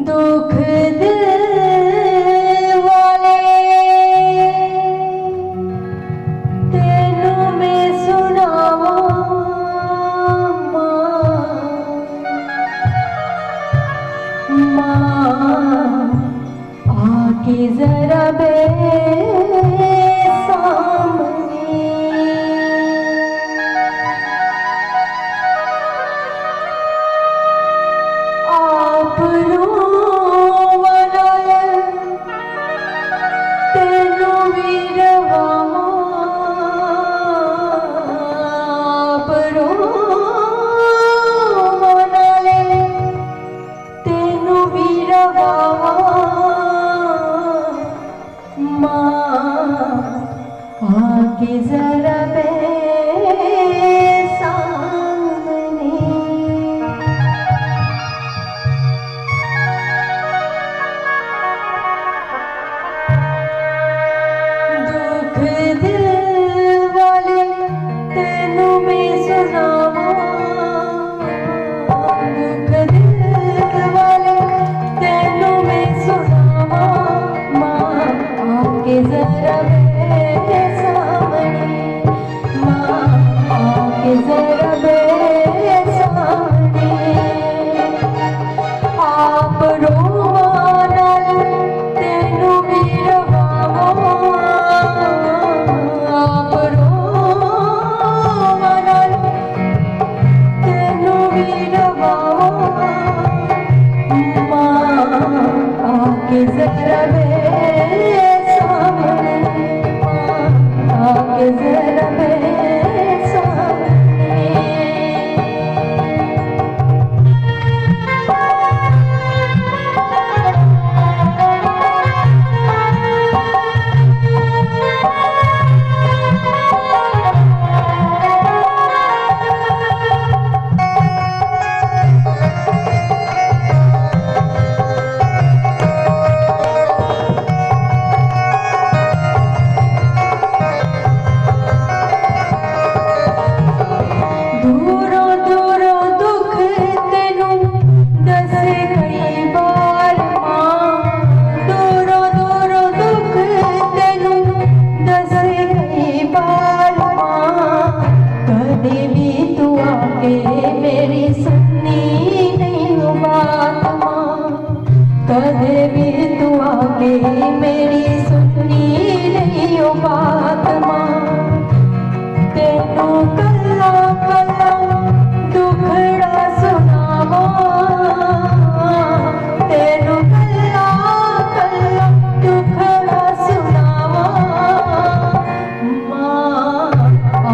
दुख दिल वाले तेनू मैं सुनावा माँ आके जरा बे सामने आप रोवना तेनू भी रवावा आप रोवना तेनू भी रवावा माँ आके जरा बे सामने दुख दिल वाले तेनू मैं सुनावा दुख दिल वाले तेनू मैं सुनावा माँ आके जरा बे सामने माँ आके जरा बे सामने आप रोवाना तेनू भी रवावा आप रोवाना तेनू भी रवावा माँ आके जरा बे सामने माँ आके जरा बे सामने दूरों दूरों दुख तेनू दसे कई बार माँ दूरों दूरों दुख तेनू दसे कई बार माँ कदे भी तू आके मेरी सुननी नहीं हो बात माँ कदे भी तू आके मेरी सुननी नहीं हो बात माँ तेनू कल्ला कल्ला दुखड़ा सुनावा तेनू कल्ला कल्ला दुखड़ा सुनावा माँ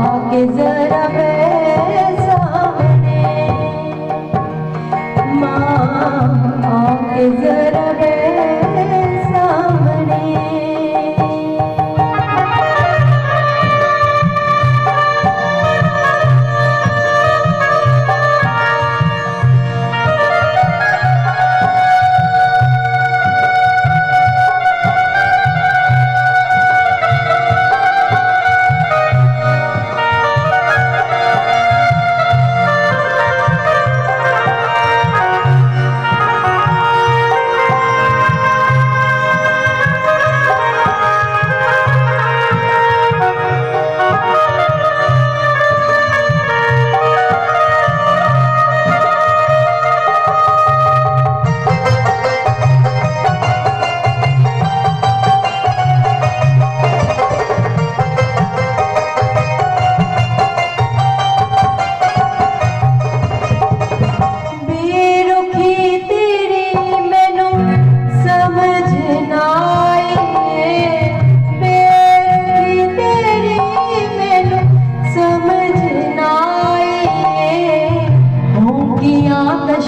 आके जरा बे सामने माँ आके जरा बे सामने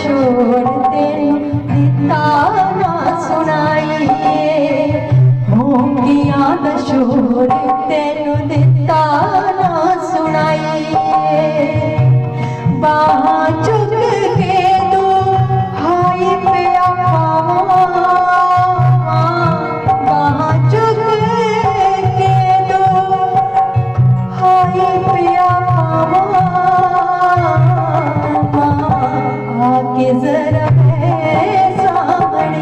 शोर तेनू दिता ना सुनाइए मोंगिया दा शोर तेनू दिता ना सुनाइए बाहां चुक के तू हाय पिया पावा बाहां चुक के तू हाय पिया पावा आके जरा सामने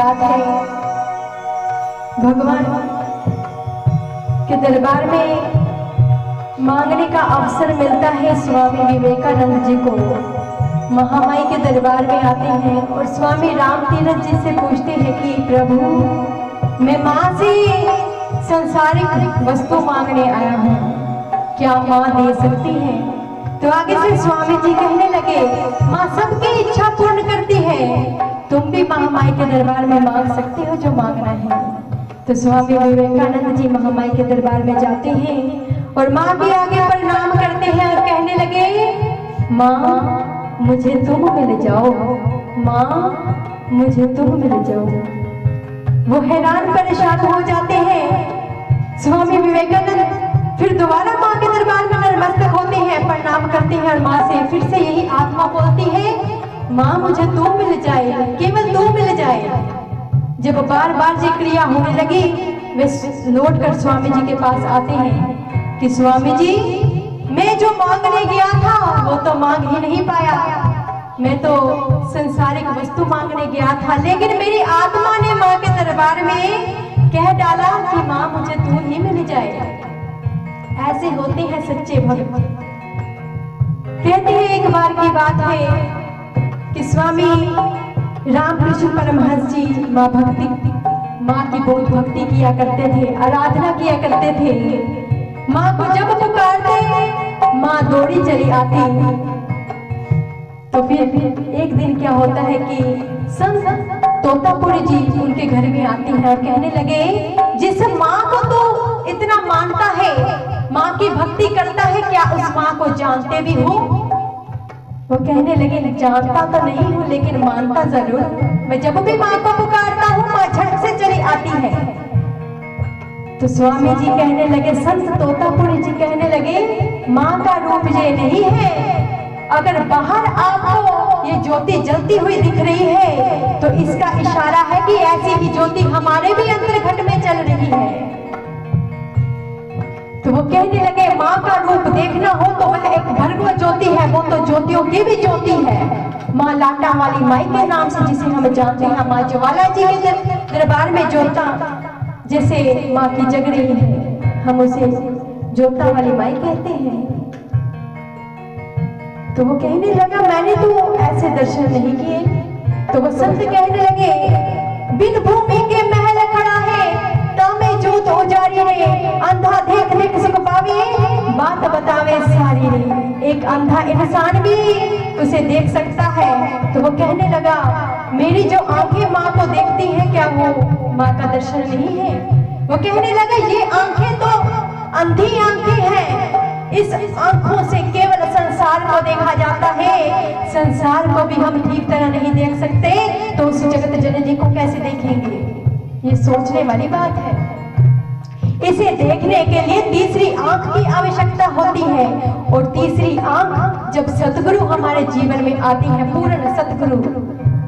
बात है, भगवान के दरबार में मांगने का अवसर मिलता है। स्वामी विवेकानंद जी को महामाई के दरबार में आते हैं और स्वामी राम तीरथ जी से पूछते हैं कि प्रभु, मैं माँ से संसारिक वस्तु मांगने आया हूँ, क्या माँ दे सकती है? तो आगे से स्वामी जी कहने लगे, माँ सबकी इच्छा पूर्ण करती है, तुम भी महामाई के दरबार में मांग सकते हो जो मांगना है। तो स्वामी विवेकानंद जी महामाई के दरबार में जाते हैं और माँ के आगे प्रणाम करते हैं और कहने लगे, माँ मुझे तुम मिल जाओ, माँ मुझे तुम मिल जाओ। वो हैरान परेशान हो जाते हैं। स्वामी विवेकानंद फिर दोबारा माँ के दरबार में नतमस्तक होते हैं, प्रणाम करते हैं और माँ से फिर से यही आत्मा बोलती है, माँ मुझे तू मिल जाए, केवल तू मिल जाए। जब बार बार ये क्रिया होने लगी, वे लौट कर स्वामी जी के पास आते हैं कि स्वामी जी, मैं जो मांगने गया था वो तो मांग ही नहीं पाया, मैं तो संसारिक वस्तु मांगने गया था, लेकिन मेरी आत्मा ने माँ के दरबार में कह डाला कि माँ मुझे तू ही मिल जाए। ऐसे होते हैं सच्चे भक्त। कहते हैं एक बार की बात है कि स्वामी रामकृष्ण परमहंस जी माँ की बहुत भक्ति किया करते थे, आराधना किया करते थे। माँ को जब पुकारते माँ दौड़ी चली आती। तो फिर एक दिन क्या होता है कि संत तोतापुरी जी उनके घर में आते हैं और कहने लगे, जिस माँ को तो इतना मानता है, माँ की भक्ति करता है, क्या उस माँ को जानते भी हो? वो कहने लगे, जानता तो नहीं हूँ लेकिन मानता जरूर। मैं जब भी माँ को पुकारता हूँ माँ झट से चली आती है। तो स्वामी जी कहने लगे, संत तोतापुरी जी कहने लगे, माँ का रूप ये नहीं है, अगर बाहर आपको ये ज्योति जलती हुई दिख रही है तो इसका इशारा है कि ऐसी ही ज्योति हमारे भी अंतर्घट में चल रही है। तो वो कहने लगे, माँ का रूप देखना हो तो वह एक भरगव ज्योति है, वो तो ज्योतियों की भी ज्योति है। माँ लाटा वाली माई के नाम से जिसे हम जानते हैं, माँ ज्वाला जी के दरबार में ज्योता जैसे माँ की जग रही है, हम उसे ज्योता वाली माई कहते हैं। तो वो कहने लगा, मैंने तो ऐसे दर्शन नहीं किए। तो वो संत कहने लगे, बिन भूमि के महल खड़ा है, तामे जोत उजारी रे, अंधा देख देख सुख पावे, बात बतावे सारी रे। एक अंधा इंसान भी उसे देख सकता है। तो वो कहने लगा, मेरी जो आंखें माँ को देखती हैं, क्या वो माँ का दर्शन नहीं है? वो कहने लगा, ये आंखें तो अंधी आंखें हैं, इस आंखों से केवल संसार को देखा जाता है, संसार को भी हम ठीक तरह नहीं देख सकते, तो उस जगत जननी को कैसे देखेंगे? ये सोचने वाली बात है। इसे देखने के लिए तीसरी आंख की आवश्यकता होती है, और तीसरी आंख जब सतगुरु हमारे जीवन में आती है, पूर्ण सतगुरु,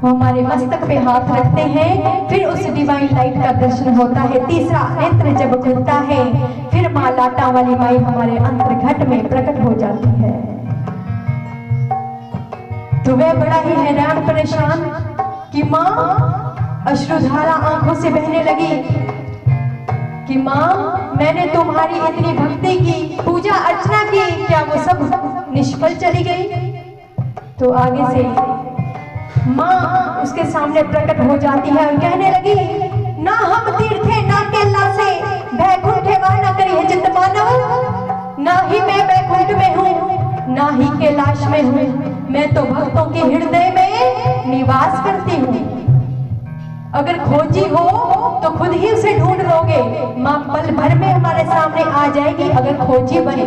वो हमारे मस्तक पे हाथ रखते हैं, फिर उस डिवाइन लाइट का दर्शन होता है। तीसरा नेत्र जब खुलता है, फिर माँ लाटा वाली माई हमारे अंतर्घट में प्रकट हो जाती है। तो वह बड़ा ही हैरान परेशान कि माँ अश्रुधारा आंखों से बहने लगी कि माँ, मैंने तुम्हारी इतनी भक्ति की, पूजा अर्चना की, क्या वो सब निष्फल चली गई? तो आगे से माँ उसके सामने प्रकट हो जाती है और कहने लगी, ना हम तीर्थे ना केला से बैकुंठे वाना करी है चित मानव, ना ही मैं बैकुंठ में हूँ ना ही कैलाश में हूँ, मैं तो भक्तों के हृदय में निवास करती हूँ। अगर खोजी हो तो खुद ही उसे ढूंढ लोगे, माँ पल भर में हमारे सामने आ जाएगी अगर खोजी बने।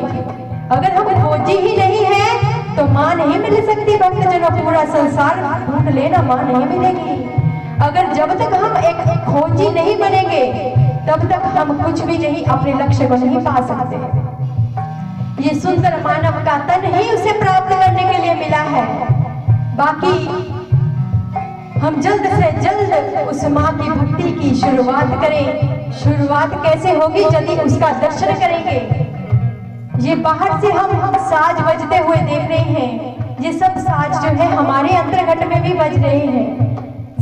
अगर हम खोजी ही नहीं है तो माँ नहीं मिल सकती। भक्तजनों, पूरा संसार ढूंढ लेना, माँ नहीं मिलेगी। अगर जब तक हम एक खोजी नहीं बनेंगे तब तक हम कुछ भी नहीं, अपने लक्ष्य को नहीं पा सकते। ये सुंदर मानव का तन ही उसे प्राप्त करने के लिए मिला है। बाकी हम जल्द से जल्द उस माँ की भक्ति की शुरुआत करें। शुरुआत कैसे होगी? यदि उसका दर्शन करेंगे। ये बाहर से हम साज बजते हुए देख रहे हैं, ये सब साज जो है हमारे अंतर्घट में भी बज रहे हैं।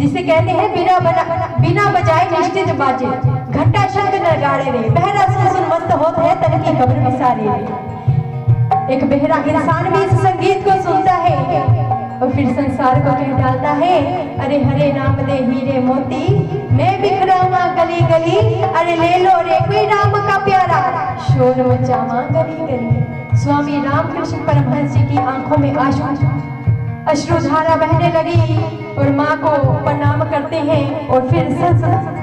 जिसे कहते हैं बिना बजाए निश्चित बाजे, घंटा शंख नगाड़े रे, बहरा सुन मस्त होत है तन की खबर विसारी रे। एक बहरा इंसान भी इस संगीत को सुनता है और फिर संसार को कह डालता है, अरे हरे राम दे हीरे मोती, मैं बिखरावा गली गली, अरे ले लो रे कोई राम का प्यारा, शोर मचावा गली गली। स्वामी रामकृष्ण परमहंस जी की आंखों में अश्रुधारा बहने लगी और माँ को प्रणाम करते हैं और फिर संत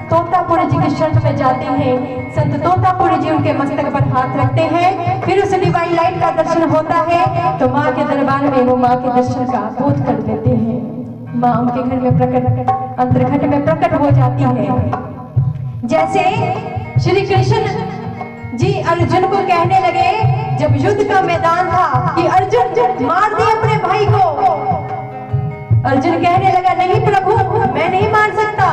तोतापुरी जी की शरण में जाते हैं। संत तोतापुरी जी उनके मस्तक पर हाथ रखते हैं, फिर उस डिवाइन लाइट का दर्शन होता है तो माँ के दरबार में वो माँ के दर्शन का बोध कर लेते हैं। माँ उनके घर में प्रकट अंतर्घट में प्रकट हो जाती है। जैसे श्री कृष्ण जी अर्जुन को कहने लगे जब युद्ध का मैदान था कि अर्जुन मार दे अपने भाई को। अर्जुन कहने लगा, नहीं प्रभु मैं नहीं मार सकता,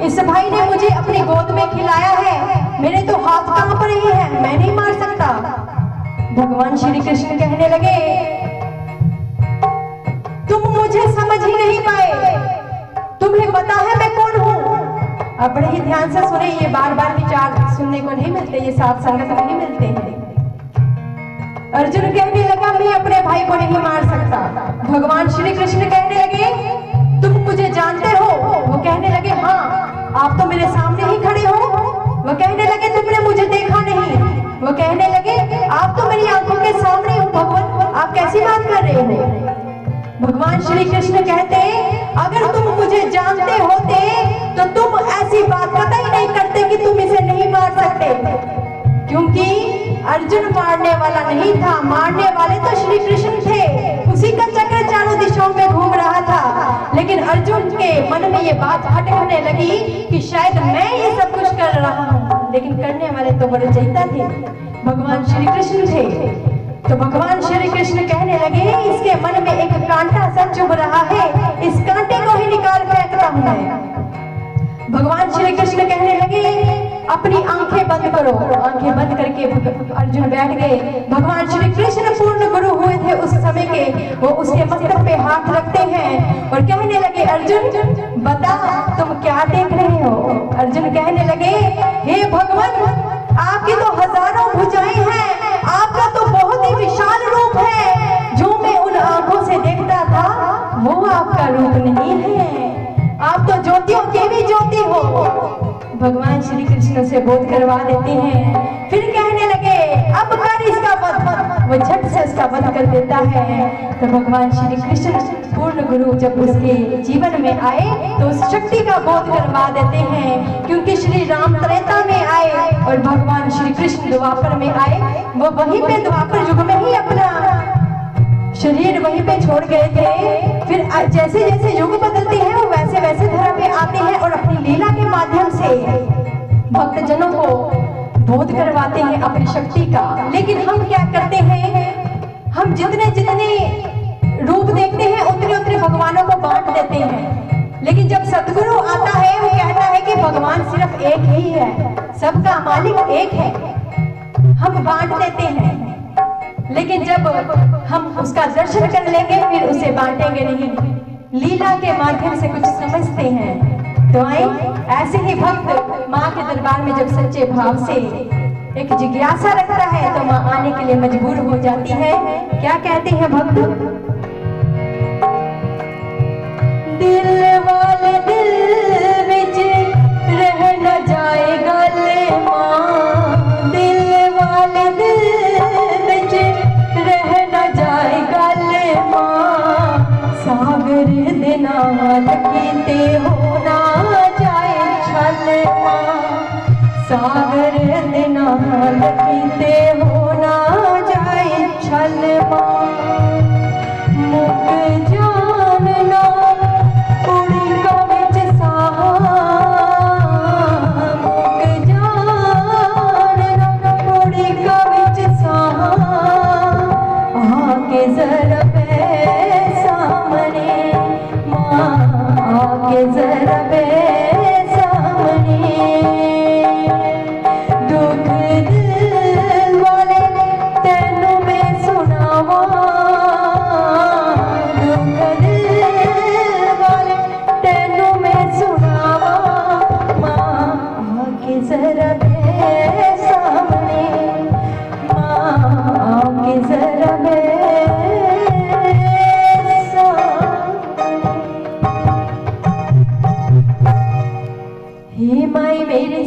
इस भाई ने मुझे अपनी गोद में खिलाया है, मेरे तो हाथ कांप रही है, मैं नहीं मार सकता। भगवान श्री कृष्ण कहने लगे, तुम मुझे समझ ही नहीं पाए, तुम्हें पता है मैं कौन हूँ। अब बड़े ही ध्यान से सुने, ये बार बार विचार सुनने को नहीं मिलते, ये साथ संगत नहीं मिलते हैं। अर्जुन कहने लगा, मैं अपने भाई को नहीं मार सकता। भगवान श्री कृष्ण कहने लगे, तुम मुझे जानते हो? वो कहने लगे, हाँ आप तो मेरे सामने ही खड़े हो। वो कहने लगे, तुमने मुझे देखा नहीं। वो कहने लगे, आप तो मेरी आंखों के सामने हो भगवान, आप कैसी बात कर रहे हो। भगवान श्री कृष्ण कहते, अगर तुम मुझे जानते होते तो तुम ऐसी बात कतई नहीं करते कि तुम इसे नहीं मार सकते, क्योंकि अर्जुन मारने वाला नहीं था, मारने वाले तो श्री कृष्ण थे। उसी का चक्र चारों दिशाओं में घूम रहा था, लेकिन अर्जुन के मन में ये बात खटकने लगी कि शायद मैं ये सब कुछ कर रहा हूँ, लेकिन करने वाले तो बड़े चैता थे, भगवान श्री कृष्ण थे। तो भगवान श्री कृष्ण कहने लगे, इसके मन में एक कांटा सा चुभ रहा है, इस कांटे को ही निकाल फेंकता हूँ मैं। भगवान श्री कृष्ण कहने लगे, अपनी आंखें बंद करो। आंखें बंद करके अर्जुन बैठ गए। भगवान श्री कृष्ण पूर्ण गुरु हुए थे उस समय के, वो उसके मस्तक पे हाथ रखते हैं और कहने लगे, अर्जुन बता तुम क्या देख रहे हो। अर्जुन कहने लगे, हे भगवान आपकी तो हजारों भुजाएं हैं, आपका तो बहुत ही विशाल रूप है, जो मैं उन आंखों से देखता था वो आपका रूप नहीं है, आप तो ज्योतियों के भी ज्योति हो। भगवान श्री कृष्ण से बोध करवा देते हैं। फिर कहने लगे, अब कर इसका वध। वो झट से उसका वध कर देता है। तो भगवान श्री कृष्ण पूर्ण गुरु जब उसके जीवन में आए तो उस शक्ति का बोध करवा देते हैं, क्योंकि श्री राम त्रेता में आए और भगवान श्री कृष्ण द्वापर में आए। वो वहीं पे द्वापर युग में ही अपना शरीर वहीं पे छोड़ गए थे। फिर जैसे जैसे युग बदलते हैं वो वैसे वैसे धरा पे आते हैं और अपनी लीला के माध्यम से भक्तजनों को बोध करवाते हैं अपनी शक्ति का। लेकिन हम क्या करते हैं, हम जितने जितने रूप देखते हैं उतने उतने भगवानों को बांट देते हैं। लेकिन जब सतगुरु आता है वो कहता है कि भगवान सिर्फ एक ही है, सबका मालिक एक है। हम बांट देते हैं, लेकिन जब हम उसका दर्शन कर लेंगे फिर उसे बांटेंगे नहीं, लीला के माध्यम से कुछ समझते हैं। तो आए ऐसे ही भक्त माँ के दरबार में जब सच्चे भाव से एक जिज्ञासा रखता है तो माँ आने के लिए मजबूर हो जाती है। क्या कहते हैं भक्त, दिल वाले दिल विच रह न जाए गले माँ, दिल वाले दिल विच रह न जाए गले माँ, सागर दे नाल कीते हो ना जाए छल माँ, सागर दे नाल कीते हो ना जाए छल माँ, मुक जानना सामने माँ के जरा हे माई मेरी